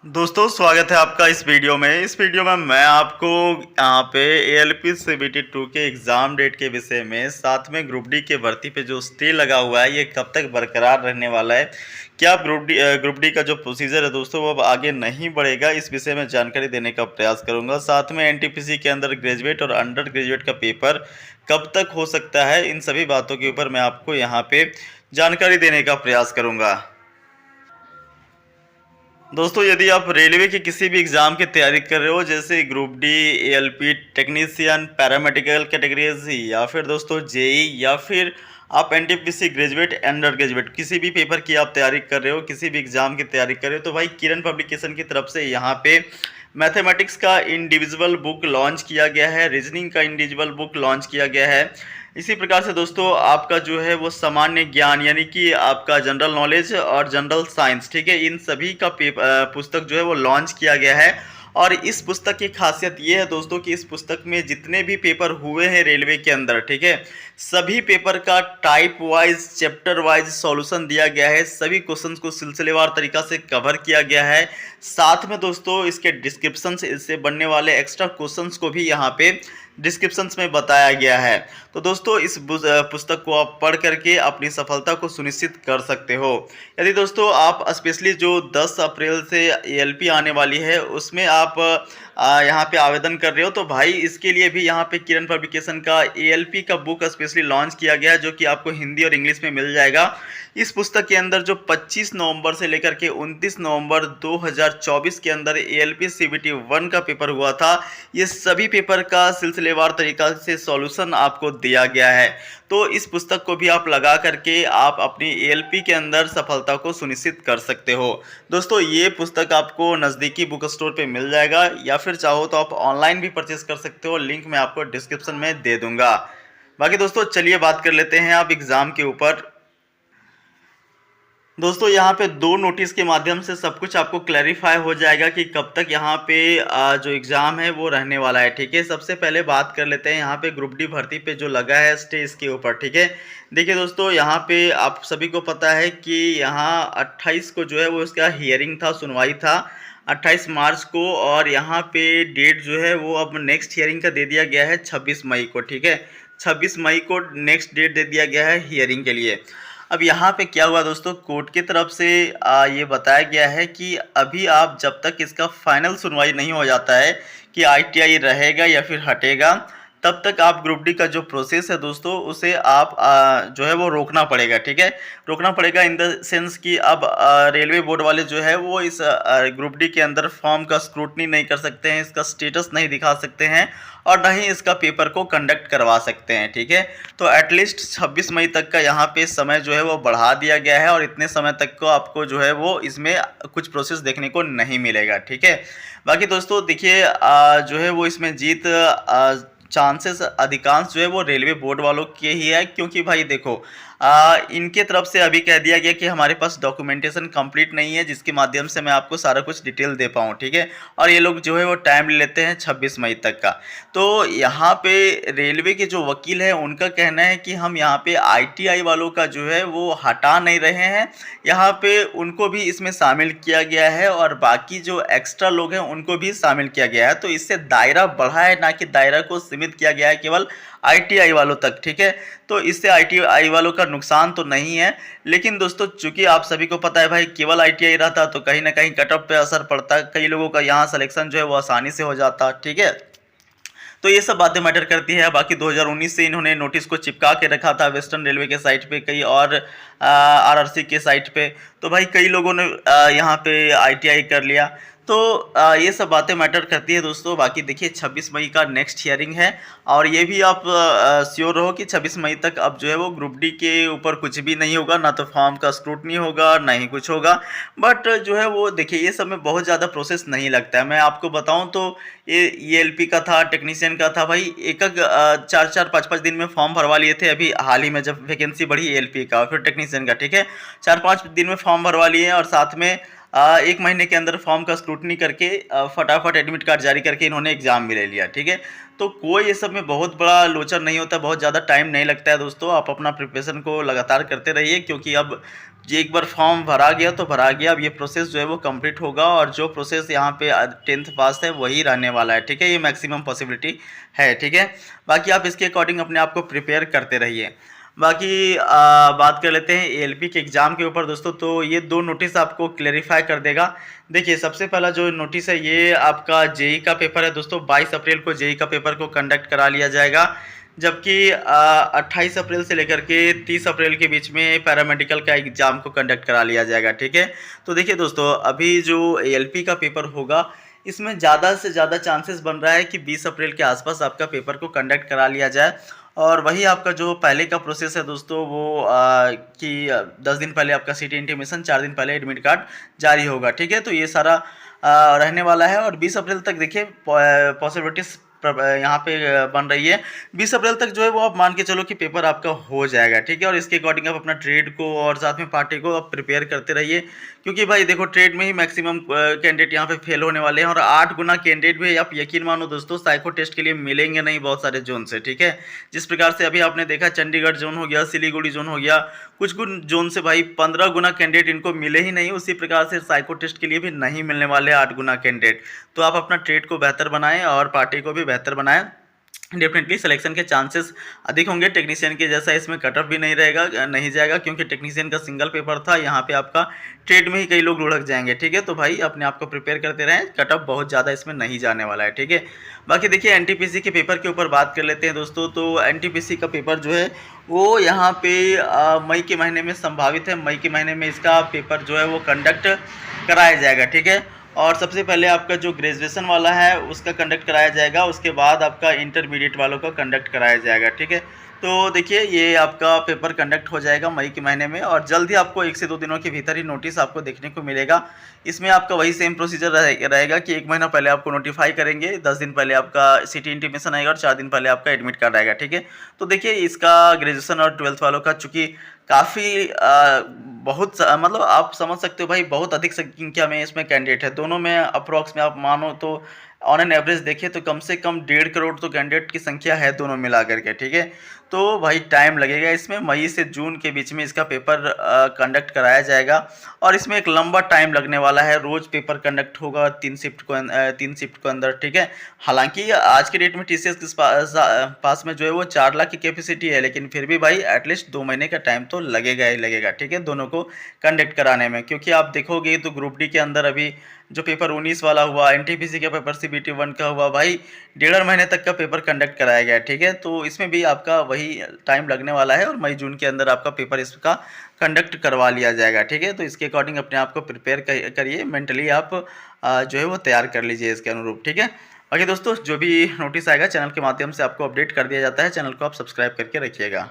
दोस्तों स्वागत है आपका इस वीडियो में। मैं आपको यहाँ पे एएलपी सीबीटी 2 के एग्ज़ाम डेट के विषय में, साथ में ग्रुप डी के भर्ती पे जो स्टे लगा हुआ है ये कब तक बरकरार रहने वाला है, क्या ग्रुप डी का जो प्रोसीजर है दोस्तों वो अब आगे नहीं बढ़ेगा, इस विषय में जानकारी देने का प्रयास करूँगा। साथ में एनटीपीसी के अंदर ग्रेजुएट और अंडर ग्रेजुएट का पेपर कब तक हो सकता है, इन सभी बातों के ऊपर मैं आपको यहाँ पे जानकारी देने का प्रयास करूँगा। दोस्तों यदि आप रेलवे के किसी भी एग्ज़ाम की तैयारी कर रहे हो, जैसे group D, ALP, technician, paramedical categories, या फिर दोस्तों जेई, या फिर आप एनटीपीसी ग्रेजुएट, अंडर ग्रेजुएट, किसी भी पेपर की आप तैयारी कर रहे हो, किसी भी एग्ज़ाम की तैयारी कर रहे हो, तो भाई किरण पब्लिकेशन की तरफ से यहाँ पे मैथमेटिक्स का इंडिविजुअल बुक लॉन्च किया गया है, रीजनिंग का इंडिविजुअल बुक लॉन्च किया गया है। इसी प्रकार से दोस्तों आपका जो है वो सामान्य ज्ञान, यानी कि आपका जनरल नॉलेज और जनरल साइंस, ठीक है, इन सभी का पुस्तक जो है वो लॉन्च किया गया है। और इस पुस्तक की खासियत ये है दोस्तों कि इस पुस्तक में जितने भी पेपर हुए हैं रेलवे के अंदर, ठीक है, सभी पेपर का type wise, chapter wise solution दिया गया है। सभी क्वेश्चंस को सिलसिलेवार तरीका से कवर किया गया है। साथ में दोस्तों इसके डिस्क्रिप्शन से इससे बनने वाले एक्स्ट्रा क्वेश्चंस को भी यहाँ पे डिस्क्रिप्शंस में बताया गया है। तो दोस्तों इस पुस्तक को आप पढ़ करके अपनी सफलता को सुनिश्चित कर सकते हो। यदि दोस्तों आप स्पेशली जो 10 अप्रैल से एएलपी आने वाली है उसमें आप यहाँ पे आवेदन कर रहे हो, तो भाई इसके लिए भी यहाँ पे किरण पब्लिकेशन का एएलपी का बुक स्पेशली लॉन्च किया गया है, जो कि आपको हिंदी और इंग्लिश में मिल जाएगा। इस पुस्तक के अंदर जो 25 नवंबर से लेकर के 29 नवंबर 2024 के अंदर एएलपी सीबीटी 1 का पेपर हुआ था, ये सभी पेपर का सिलसिलेवार तरीका से सॉल्यूशन आपको दिया गया है। तो इस पुस्तक को भी आप लगा करके आप अपनी एएलपी के अंदर सफलता को सुनिश्चित कर सकते हो। दोस्तों ये पुस्तक आपको नज़दीकी बुक स्टोर पे मिल जाएगा, या फिर चाहो तो आप ऑनलाइन भी परचेस कर सकते हो, लिंक मैं आपको डिस्क्रिप्शन में दे दूंगा। बाकी दोस्तों चलिए बात कर लेते हैं आप एग्ज़ाम के ऊपर। दोस्तों यहाँ पे दो नोटिस के माध्यम से सब कुछ आपको क्लैरिफाई हो जाएगा कि कब तक यहाँ पे जो एग्ज़ाम है वो रहने वाला है, ठीक है। सबसे पहले बात कर लेते हैं यहाँ पे ग्रुप डी भर्ती पे जो लगा है स्टे, इसके ऊपर, ठीक है। देखिए दोस्तों यहाँ पे आप सभी को पता है कि यहाँ 28 को जो है वो इसका हियरिंग था, सुनवाई था 28 मार्च को, और यहाँ पे डेट जो है वो अब नेक्स्ट हियरिंग का दे दिया गया है 26 मई को, ठीक है। 26 मई को नेक्स्ट डेट दे दिया गया है हियरिंग के लिए। अब यहाँ पे क्या हुआ दोस्तों, कोर्ट की तरफ से ये बताया गया है कि अभी आप जब तक इसका फाइनल सुनवाई नहीं हो जाता है कि आईटीआई रहेगा या फिर हटेगा, तब तक आप ग्रुप डी का जो प्रोसेस है दोस्तों उसे आप जो है वो रोकना पड़ेगा, ठीक है। रोकना पड़ेगा इन द सेंस कि अब रेलवे बोर्ड वाले जो है वो इस ग्रुप डी के अंदर फॉर्म का स्क्रूटनी नहीं कर सकते हैं, इसका स्टेटस नहीं दिखा सकते हैं, और न ही इसका पेपर को कंडक्ट करवा सकते हैं, ठीक है। तो एटलीस्ट 26 मई तक का यहाँ पे समय जो है वो बढ़ा दिया गया है, और इतने समय तक को आपको जो है वो इसमें कुछ प्रोसेस देखने को नहीं मिलेगा, ठीक है। बाकी दोस्तों देखिए जो है वो इसमें जीत चांसेस अधिकांश जो है वो रेलवे बोर्ड वालों के ही है, क्योंकि भाई देखो इनके तरफ से अभी कह दिया गया कि हमारे पास डॉक्यूमेंटेशन कंप्लीट नहीं है जिसके माध्यम से मैं आपको सारा कुछ डिटेल दे पाऊँ, ठीक है। और ये लोग जो है वो टाइम ले लेते हैं 26 मई तक का। तो यहाँ पे रेलवे के जो वकील हैं उनका कहना है कि हम यहाँ पे आईटीआई वालों का जो है वो हटा नहीं रहे हैं, यहाँ पे उनको भी इसमें शामिल किया गया है, और बाकी जो एक्स्ट्रा लोग हैं उनको भी शामिल किया गया है। तो इससे दायरा बढ़ा है, ना कि दायरा को सीमित किया गया है केवल आईटीआई वालों तक, ठीक है। तो इससे आईटीआई वालों का नुकसान तो नहीं है, लेकिन दोस्तों चूंकि आप सभी को पता है भाई केवल आईटीआई रहता तो कहीं ना कहीं कट ऑफ पे असर पड़ता, कई लोगों का यहाँ सिलेक्शन जो है वो आसानी से हो जाता, ठीक है। तो ये सब बातें मैटर करती है। बाकी 2019 से इन्होंने नोटिस को चिपका के रखा था वेस्टर्न रेलवे के साइट पे, कई और आरआरसी के साइट पे, तो भाई कई लोगों ने यहाँ पे आईटीआई कर लिया। तो ये सब बातें मैटर करती है दोस्तों। बाकी देखिए 26 मई का नेक्स्ट हियरिंग है, और ये भी आप श्योर रहो कि 26 मई तक अब जो है वो ग्रुप डी के ऊपर कुछ भी नहीं होगा, ना तो फॉर्म का स्क्रूटनी होगा, ना ही कुछ होगा। बट जो है वो देखिए ये सब में बहुत ज़्यादा प्रोसेस नहीं लगता है। मैं आपको बताऊं तो ये ईएलपी का था, टेक्नीशियन का था, भाई एक 4-4 5-5 दिन में फॉर्म भरवा लिए थे। अभी हाल ही में जब वैकेंसी बढ़ी ईएलपी का और फिर टेक्नीशियन का, ठीक है, 4-5 दिन में फॉर्म भरवा लिए हैं, और साथ में 1 महीने के अंदर फॉर्म का स्क्रूटनी करके फटाफट एडमिट कार्ड जारी करके इन्होंने एग्ज़ाम भी ले लिया, ठीक है। तो कोई ये सब में बहुत बड़ा लोचर नहीं होता, बहुत ज़्यादा टाइम नहीं लगता है दोस्तों। आप अपना प्रिपरेशन को लगातार करते रहिए, क्योंकि अब ये एक बार फॉर्म भरा गया तो भरा गया। अब ये प्रोसेस जो है वो कंप्लीट होगा, और जो प्रोसेस यहाँ पे 10th पास है वही रहने वाला है, ठीक है। ये मैक्सिमम पॉसिबिलिटी है, ठीक है। बाकी आप इसके अकॉर्डिंग अपने आप को प्रिपेयर करते रहिए। बाकी बात कर लेते हैं एएलपी के एग्ज़ाम के ऊपर दोस्तों। तो ये 2 नोटिस आपको क्लेरिफाई कर देगा। देखिए, सबसे पहला जो नोटिस है ये आपका जेईई का पेपर है दोस्तों। 22 अप्रैल को जेईई का पेपर को कंडक्ट करा लिया जाएगा, जबकि 28 अप्रैल से लेकर के 30 अप्रैल के बीच में पैरामेडिकल का एग्ज़ाम को कंडक्ट करा लिया जाएगा, ठीक है। तो देखिए दोस्तों, अभी जो एएलपी का पेपर होगा इसमें ज़्यादा से ज़्यादा चांसेस बन रहा है कि 20 अप्रैल के आसपास आपका पेपर को कंडक्ट करा लिया जाए। और वही आपका जो पहले का प्रोसेस है दोस्तों वो कि 10 दिन पहले आपका सिटी इंटीमेशन, 4 दिन पहले एडमिट कार्ड जारी होगा, ठीक है। तो ये सारा रहने वाला है। और 20 अप्रैल तक देखिए पॉसिबिलिटीज़ यहाँ पे बन रही है। 20 अप्रैल तक जो है वो आप मान के चलो कि पेपर आपका हो जाएगा, ठीक है। और इसके अकॉर्डिंग आप अपना ट्रेड को और साथ में पार्टी को आप प्रिपेयर करते रहिए, क्योंकि भाई देखो ट्रेड में ही मैक्सिमम कैंडिडेट यहाँ पे फेल होने वाले हैं। और 8 गुना कैंडिडेट भी आप यकीन मानो दोस्तों साइको टेस्ट के लिए मिलेंगे नहीं बहुत सारे जोन से, ठीक है। जिस प्रकार से अभी आपने देखा चंडीगढ़ जोन हो गया, सिलीगुड़ी जोन हो गया, कुछ कुछ जोन से भाई 15 गुना कैंडिडेट इनको मिले ही नहीं। उसी प्रकार से साइको टेस्ट के लिए भी नहीं मिलने वाले 8 गुना कैंडिडेट। तो आप अपना ट्रेड को बेहतर बनाएं और पार्टी को भी बेहतर बनाएं। डेफिनेटली सिलेक्शन के चांसेस अधिक होंगे। टेक्नीशियन के जैसा इसमें कट ऑफ भी नहीं रहेगा, नहीं जाएगा, क्योंकि टेक्नीशियन का सिंगल पेपर था। यहाँ पे आपका ट्रेड में ही कई लोग लुढ़क जाएंगे, ठीक है। तो भाई अपने आप को प्रिपेयर करते रहें, कट ऑफ बहुत ज़्यादा इसमें नहीं जाने वाला है, ठीक है। बाकी देखिए एनटीपीसी के पेपर के ऊपर बात कर लेते हैं दोस्तों। तो एनटीपीसी का पेपर जो है वो यहाँ पे मई के महीने में संभावित है। मई के महीने में इसका पेपर जो है वो कंडक्ट कराया जाएगा, ठीक है। और सबसे पहले आपका जो ग्रेजुएशन वाला है उसका कंडक्ट कराया जाएगा, उसके बाद आपका इंटरमीडिएट वालों का कंडक्ट कराया जाएगा, ठीक है। तो देखिए ये आपका पेपर कंडक्ट हो जाएगा मई के महीने में, और जल्द ही आपको 1 से 2 दिनों के भीतर ही नोटिस आपको देखने को मिलेगा। इसमें आपका वही सेम प्रोसीजर रहेगा कि 1 महीना पहले आपको नोटिफाई करेंगे, 10 दिन पहले आपका सिटी इंटीमेशन आएगा और 4 दिन पहले आपका एडमिट कार्ड आएगा, ठीक है। तो देखिए इसका ग्रेजुएशन और 12th वालों का चूँकि काफ़ी मतलब आप समझ सकते हो भाई बहुत अधिक संख्या में इसमें कैंडिडेट है। दोनों में अप्रॉक्स में आप मानो तो ऑन एन एवरेज देखें तो कम से कम 1.5 करोड़ तो कैंडिडेट की संख्या है दोनों मिला करके, ठीक है। तो भाई टाइम लगेगा इसमें। मई से जून के बीच में इसका पेपर कंडक्ट कराया जाएगा, और इसमें एक लंबा टाइम लगने वाला है। रोज़ पेपर कंडक्ट होगा 3 शिफ्ट को अंदर, ठीक है। हालांकि आज के डेट में टीसीएस के पास में जो है वो 4 लाख की कैपेसिटी है, लेकिन फिर भी भाई एटलीस्ट 2 महीने का टाइम तो लगेगा ही लगेगा, ठीक है, दोनों को कंडक्ट कराने में। क्योंकि आप देखोगे तो ग्रुप डी के अंदर अभी जो पेपर 19 वाला हुआ, एनटीपीसी का पेपर सीबीटी 1 का हुआ, भाई 1.5 महीने तक का पेपर कंडक्ट कराया गया, ठीक है। तो इसमें भी आपका वही टाइम लगने वाला है, और मई जून के अंदर आपका पेपर इसका कंडक्ट करवा लिया जाएगा, ठीक है। तो इसके अकॉर्डिंग अपने आप को प्रिपेयर करिए, मेंटली आप जो है वो तैयार कर लीजिए इसके अनुरूप, ठीक है। बाकी दोस्तों जो भी नोटिस आएगा चैनल के माध्यम से आपको अपडेट कर दिया जाता है। चैनल को आप सब्सक्राइब करके रखिएगा।